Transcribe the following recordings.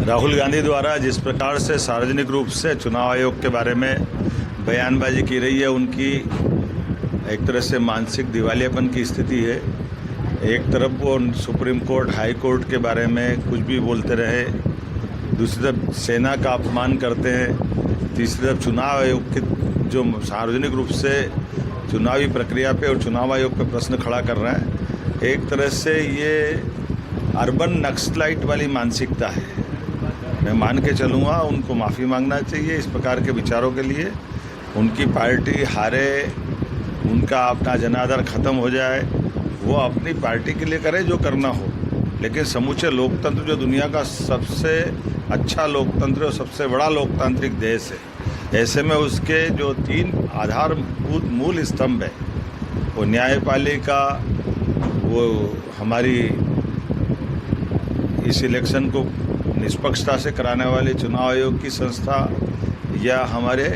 राहुल गांधी द्वारा जिस प्रकार से सार्वजनिक रूप से चुनाव आयोग के बारे में बयानबाजी की रही है, उनकी एक तरह से मानसिक दिवालियापन की स्थिति है। एक तरफ वो सुप्रीम कोर्ट, हाई कोर्ट के बारे में कुछ भी बोलते रहे, दूसरी तरफ सेना का अपमान करते हैं, तीसरी तरफ चुनाव आयोग के जो सार्वजनिक रूप से चुनावी प्रक्रिया पे और चुनाव आयोग पे प्रश्न खड़ा कर रहे हैं। एक तरह से ये अर्बन नक्सलाइट वाली मानसिकता है। मैं मान के चलूँगा, उनको माफ़ी मांगना चाहिए इस प्रकार के विचारों के लिए। उनकी पार्टी हारे, उनका अपना जनादर ख़त्म हो जाए, वो अपनी पार्टी के लिए करे जो करना हो, लेकिन समूचे लोकतंत्र जो दुनिया का सबसे अच्छा लोकतंत्र और सबसे बड़ा लोकतांत्रिक देश है, ऐसे में उसके जो 3 आधारभूत मूल स्तंभ है, वो न्यायपालिका, वो हमारी इस इलेक्शन को निष्पक्षता से कराने वाले चुनाव आयोग की संस्था, या हमारे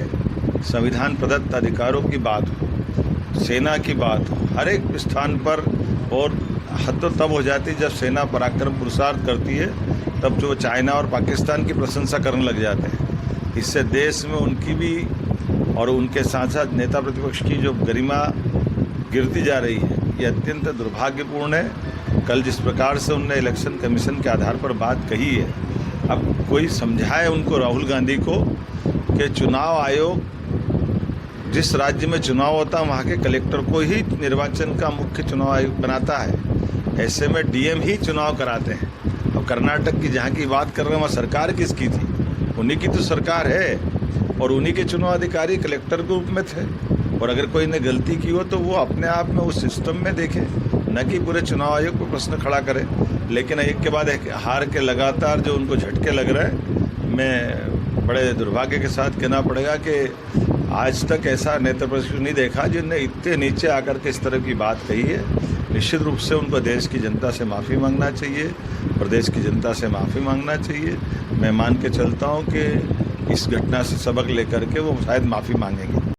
संविधान प्रदत्त अधिकारों की बात हो, सेना की बात हो, हर एक स्थान पर। और हद तो तब हो जाती है जब सेना पराक्रम पुरुषार्थ करती है, तब जो चाइना और पाकिस्तान की प्रशंसा करने लग जाते हैं। इससे देश में उनकी भी और उनके साथ साथ नेता प्रतिपक्ष की जो गरिमा गिरती जा रही है, ये अत्यंत दुर्भाग्यपूर्ण है। कल जिस प्रकार से उनने इलेक्शन कमीशन के आधार पर बात कही है, अब कोई समझाए उनको, राहुल गांधी को, कि चुनाव आयोग जिस राज्य में चुनाव होता है वहाँ के कलेक्टर को ही निर्वाचन का मुख्य चुनाव आयोग बनाता है। ऐसे में डीएम ही चुनाव कराते हैं। अब कर्नाटक की जहाँ की बात कर रहे हैं, वहाँ सरकार किसकी थी? उन्हीं की तो सरकार है, और उन्हीं के चुनाव अधिकारी कलेक्टर के रूप में थे। और अगर कोई ने गलती की हो तो वो अपने आप में उस सिस्टम में देखे, न कि पूरे चुनाव आयोग को प्रश्न खड़ा करे। लेकिन एक के बाद एक हार के लगातार जो उनको झटके लग रहे हैं, मैं बड़े दुर्भाग्य के साथ कहना पड़ेगा कि आज तक ऐसा नेता प्रतिपक्ष नहीं देखा जिनने इतने नीचे आकर के इस तरह की बात कही है। निश्चित रूप से उनको देश की जनता से माफ़ी मांगना चाहिए, प्रदेश की जनता से माफ़ी मांगना चाहिए। मैं मान के चलता हूँ कि इस घटना से सबक लेकर के वो शायद माफ़ी मांगेंगे।